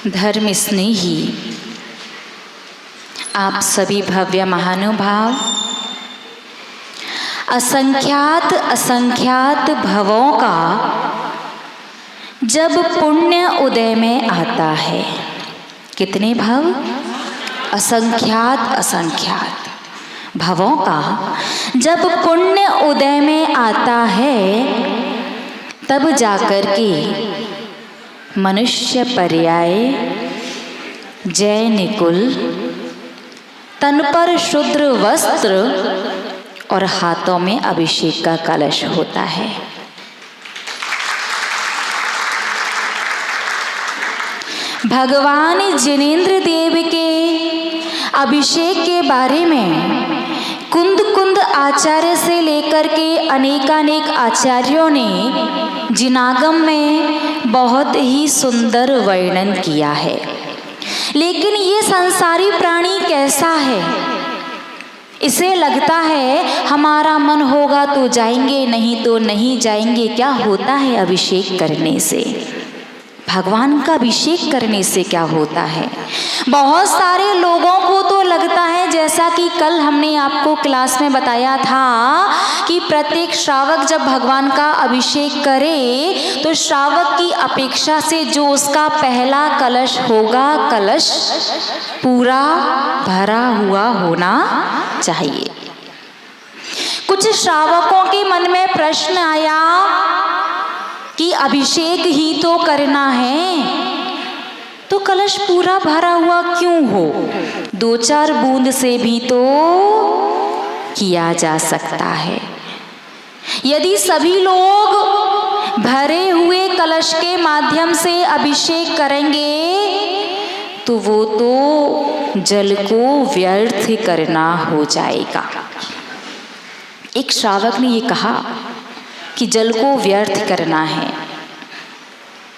धर्म स्नेही आप सभी भव्य महानुभाव, असंख्यात असंख्यात भवों का जब पुण्य उदय में आता है, कितने भव? असंख्यात असंख्यात भवों का जब पुण्य उदय में आता है, तब जाकर के मनुष्य पर्याय जैन कुल, तन पर शुद्र वस्त्र और हाथों में अभिषेक का कलश होता है। भगवान जिनेंद्र देव के अभिषेक के बारे में कुंद कुंद आचार्य से लेकर के अनेकानेक आचार्यों ने जिनागम में बहुत ही सुंदर वर्णन किया है। लेकिन ये संसारी प्राणी कैसा है? इसे लगता है हमारा मन होगा तो जाएंगे, नहीं तो नहीं जाएंगे। क्या होता है अभिषेक करने से? भगवान का अभिषेक करने से क्या होता है? बहुत सारे लोगों को तो लगता है, जैसा कि कल हमने आपको क्लास में बताया था कि प्रत्येक श्रावक जब भगवान का अभिषेक करे तो श्रावक की अपेक्षा से जो उसका पहला कलश होगा, कलश पूरा भरा हुआ होना चाहिए। कुछ श्रावकों के मन में प्रश्न आया कि अभिषेक ही तो करना है, तो कलश पूरा भरा हुआ क्यों हो? 2-4 बूंद से भी तो किया जा सकता है। यदि सभी लोग भरे हुए कलश के माध्यम से अभिषेक करेंगे तो वो तो जल को व्यर्थ करना हो जाएगा। एक श्रावक ने ये कहा कि जल को व्यर्थ करना है।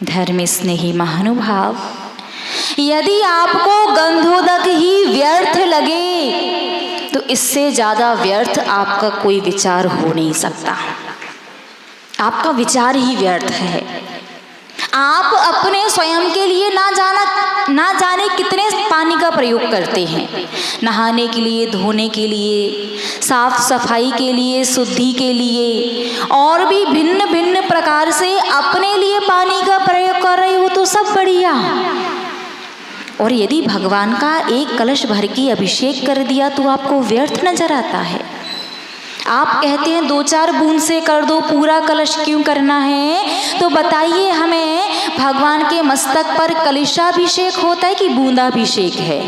धर्म स्नेही महानुभाव, यदि आपको गंधोदक ही व्यर्थ लगे तो इससे ज़्यादा व्यर्थ आपका कोई विचार हो नहीं सकता। आपका विचार ही व्यर्थ है। आप अपने स्वयं के लिए ना जाने कितने पानी का प्रयोग करते हैं, नहाने के लिए, धोने के लिए, साफ सफाई के लिए, शुद्धि के लिए, और भी भिन्न भिन्न प्रकार से अपने लिए पानी का प्रयोग कर रहे हो तो सब बढ़िया। और यदि भगवान का एक कलश भर के अभिषेक कर दिया तो आपको व्यर्थ नजर आता है। आप कहते हैं 2-4 बूंद से कर दो, पूरा कलश क्यों करना है? तो बताइए हमें, भगवान के मस्तक पर कलशाभिषेक होता है कि बूंदाभिषेक है?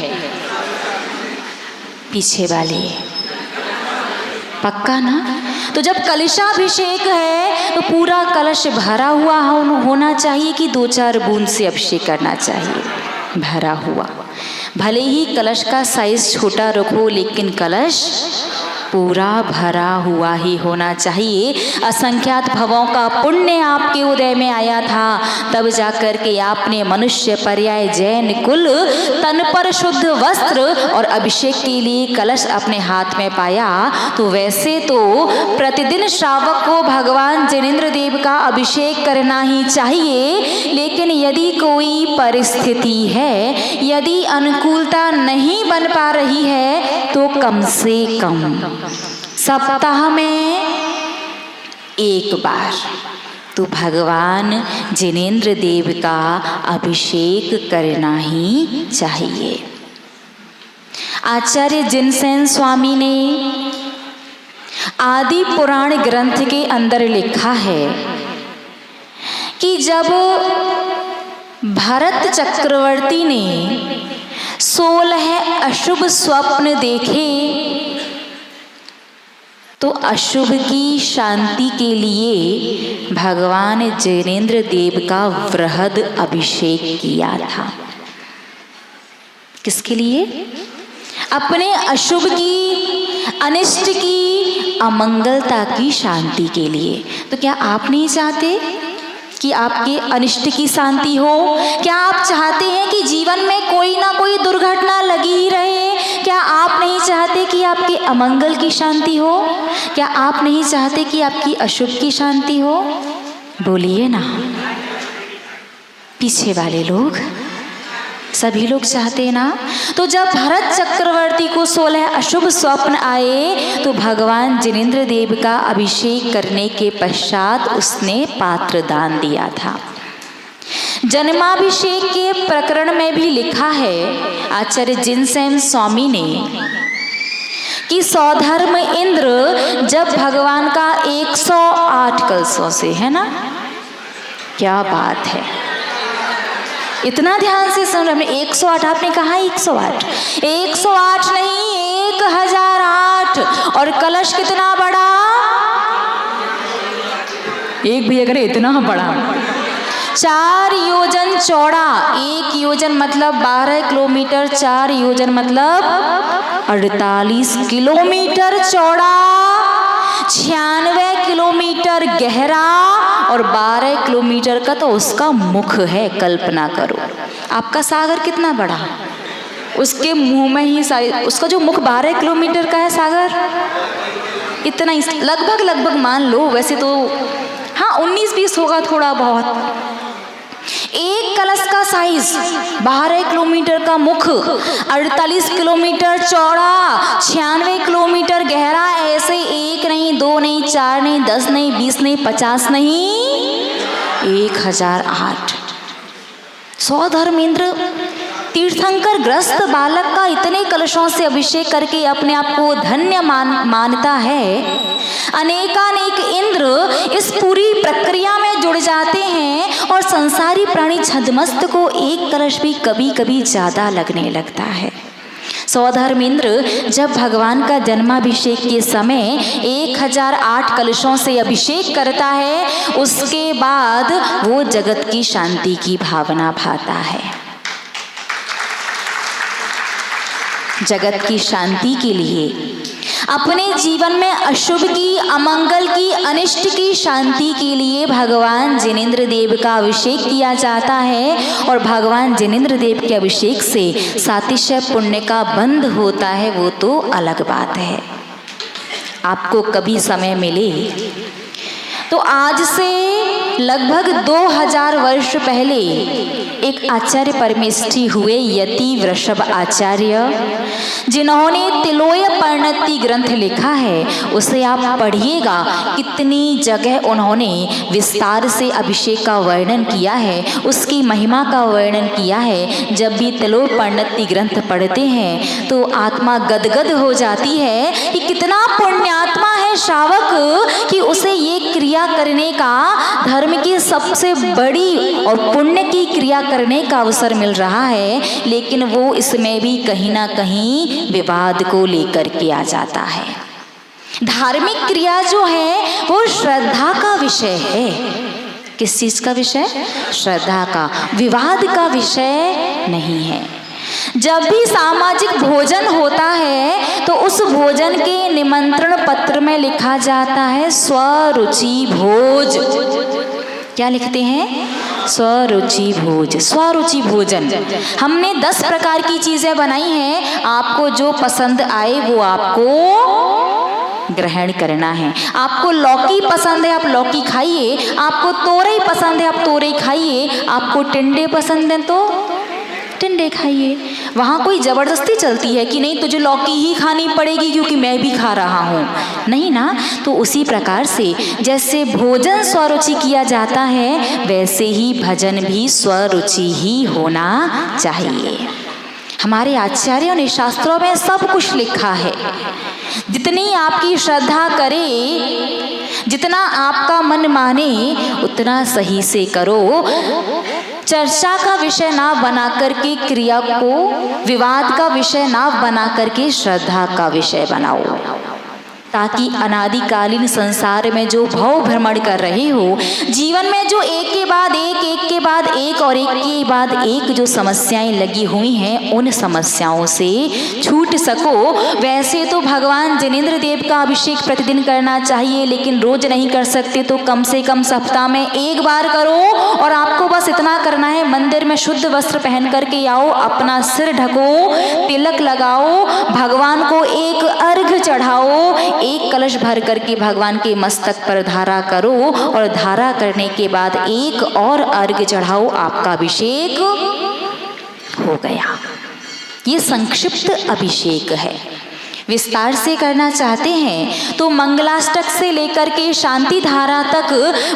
पीछे वाले पक्का ना? तो जब कलशाभिषेक है तो पूरा कलश भरा हुआ होना चाहिए कि 2-4 बूंद से अभिषेक करना चाहिए? भरा हुआ। भले ही कलश का साइज छोटा रखो, लेकिन कलश पूरा भरा हुआ ही होना चाहिए। असंख्यात भवों का पुण्य आपके उदय में आया था, तब जाकर के आपने मनुष्य पर्याय जैन कुल, तन पर शुद्ध वस्त्र और अभिषेक के लिए कलश अपने हाथ में पाया। तो वैसे तो प्रतिदिन श्रावक को भगवान जिनेंद्र देव का अभिषेक करना ही चाहिए, लेकिन यदि कोई परिस्थिति है, यदि अनुकूलता नहीं बन पा रही है, तो कम से कम सप्ताह में एक बार तो भगवान जिनेंद्र देव का अभिषेक करना ही चाहिए। आचार्य जिनसेन स्वामी ने आदि पुराण ग्रंथ के अंदर लिखा है कि जब भरत चक्रवर्ती ने 16 अशुभ स्वप्न देखे तो अशुभ की शांति के लिए भगवान जिनेंद्र देव का वृहद अभिषेक किया था। किसके लिए? अपने अशुभ की, अनिष्ट की, अमंगलता की शांति के लिए। तो क्या आप नहीं चाहते कि आपके अनिष्ट की शांति हो? क्या आप चाहते हैं कि जीवन में कोई ना कोई दुर्घटना लगी ही रहे? क्या आप नहीं चाहते कि आपके अमंगल की शांति हो? क्या आप नहीं चाहते कि आपकी अशुभ की शांति हो? बोलिए ना। पीछे वाले लोग सभी लोग चाहते ना। तो जब भरत चक्रवर्ती को 16 अशुभ स्वप्न आए तो भगवान जिनेंद्र देव का अभिषेक करने के पश्चात उसने पात्र दान दिया था। जन्माभिषेक के प्रकरण में भी लिखा है आचार्य जिनसेन स्वामी ने कि सौधर्म इंद्र जब भगवान का 108 कलशों से, है ना, क्या बात है, इतना ध्यान से सुन रहे हैं। 108 आपने कहा 108, 108 नहीं 1008। और कलश कितना बड़ा, एक भी अगर इतना बड़ा, 4 योजन चौड़ा। 1 योजन मतलब 12 किलोमीटर, 4 योजन मतलब 48 किलोमीटर चौड़ा, 96 किलोमीटर गहरा और 12 किलोमीटर का तो उसका मुख है। कल्पना करो आपका सागर कितना बड़ा, उसके मुंह में ही उसका जो मुख 12 किलोमीटर का है सागर, इतना ही लगभग मान लो। वैसे तो हाँ 19-20 होगा थोड़ा बहुत। एक कलश का साइज 12 किलोमीटर का मुख, 48 किलोमीटर चौड़ा, 96 किलोमीटर गहरा। ऐसे 1 नहीं 2 नहीं 4 नहीं 10 नहीं 20 नहीं 50 नहीं 1008। सौधर्मेंद्र तीर्थंकर ग्रस्त बालक का इतने कलशों से अभिषेक करके अपने आप को धन्य मानता है। अनेकानेक इंद्र इस पूरी प्रक्रिया में जुड़ जाते हैं और संसारी प्राणी छद्मस्त को एक कलश भी कभी कभी ज्यादा लगने लगता है। सौधर्मेंद्र जब भगवान का जन्माभिषेक के समय 1008 कलशों से अभिषेक करता है, उसके बाद वो जगत की शांति की भावना भाता है। जगत की शांति के लिए, अपने जीवन में अशुभ की, अमंगल की, अनिष्ट की शांति के लिए भगवान जिनेंद्र देव का अभिषेक किया जाता है। और भगवान जिनेंद्र देव के अभिषेक से सातिशय पुण्य का बंध होता है, वो तो अलग बात है। आपको कभी समय मिले तो आज से लगभग 2000 वर्ष पहले एक आचार्य परमेष्ठी हुए यति वृषभ आचार्य, जिन्होंने तिलोय परिणति ग्रंथ लिखा है, उसे आप पढ़िएगा। कितनी जगह उन्होंने विस्तार से अभिषेक का वर्णन किया है, उसकी महिमा का वर्णन किया है। जब भी तिलोय परिणति ग्रंथ पढ़ते हैं तो आत्मा गदगद हो जाती है कि कितना पुण्यात्मा है श्रावक कि उसे ये क्रिया करने का, धर्म की सबसे बड़ी और पुण्य की क्रिया करने का अवसर मिल रहा है, लेकिन वो इसमें भी कहीं ना कहीं विवाद को लेकर के आ जाता है। धार्मिक क्रिया जो है वो श्रद्धा का विषय है। किस चीज का विषय? श्रद्धा का, विवाद का विषय नहीं है। जब भी सामाजिक भोजन होता है तो उस भोजन के निमंत्रण पत्र में लिखा जाता है स्वरुचि भोज। क्या लिखते हैं? स्वरुचि भोज, स्वरुचि भोजन। हमने 10 प्रकार की चीजें बनाई हैं, आपको जो पसंद आए वो आपको ग्रहण करना है। आपको लौकी पसंद है, आप लौकी खाइए। आपको तोरई पसंद है, आप तोरई खाइए। आपको टिंडे पसंद है तो टिंडे खाइए। वहाँ कोई ज़बरदस्ती चलती है कि नहीं तुझे लौकी ही खानी पड़ेगी क्योंकि मैं भी खा रहा हूँ, नहीं ना। तो उसी प्रकार से जैसे भोजन स्वरुचि किया जाता है, वैसे ही भजन भी स्वरुचि ही होना चाहिए। हमारे आचार्यों ने शास्त्रों में सब कुछ लिखा है। जितनी आपकी श्रद्धा करे, जितना आपका मन माने, उतना सही से करो। चर्चा का विषय ना बना करके क्रिया को, विवाद का विषय ना बना करके श्रद्धा का विषय बनाओ, ताकि अनादिकालीन संसार में जो भव भ्रमण कर रहे हो, जीवन में जो एक के बाद एक, एक के बाद एक और एक के बाद एक जो समस्याएं लगी हुई हैं, उन समस्याओं से छूट सको। वैसे तो भगवान जिनेंद्र देव का अभिषेक प्रतिदिन करना चाहिए, लेकिन रोज नहीं कर सकते तो कम से कम सप्ताह में एक बार करो। और आपको बस इतना करना है, मंदिर में शुद्ध वस्त्र पहन करके आओ, अपना सिर ढको, तिलक लगाओ, भगवान को एक अर्घ्य चढ़ाओ, एक कलश भर करके भगवान के मस्तक पर धारा करो और धारा करने के बाद एक और अर्घ्य चढ़ाओ, आपका अभिषेक हो गया। ये संक्षिप्त अभिषेक है। विस्तार से करना चाहते हैं तो मंगलाष्टक से लेकर के शांति धारा तक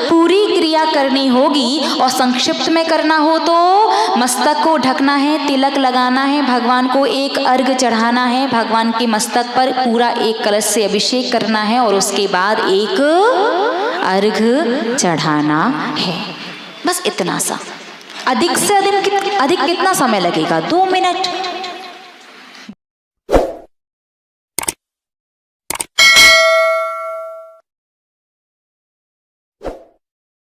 पूरी क्रिया करनी होगी, और संक्षिप्त में करना हो तो मस्तक को ढकना है, तिलक लगाना है, भगवान को एक अर्घ चढ़ाना है, भगवान के मस्तक पर पूरा एक कलश से अभिषेक करना है और उसके बाद एक अर्घ चढ़ाना है। बस इतना सा। अधिक से अधिक कितना समय लगेगा? 2 मिनट।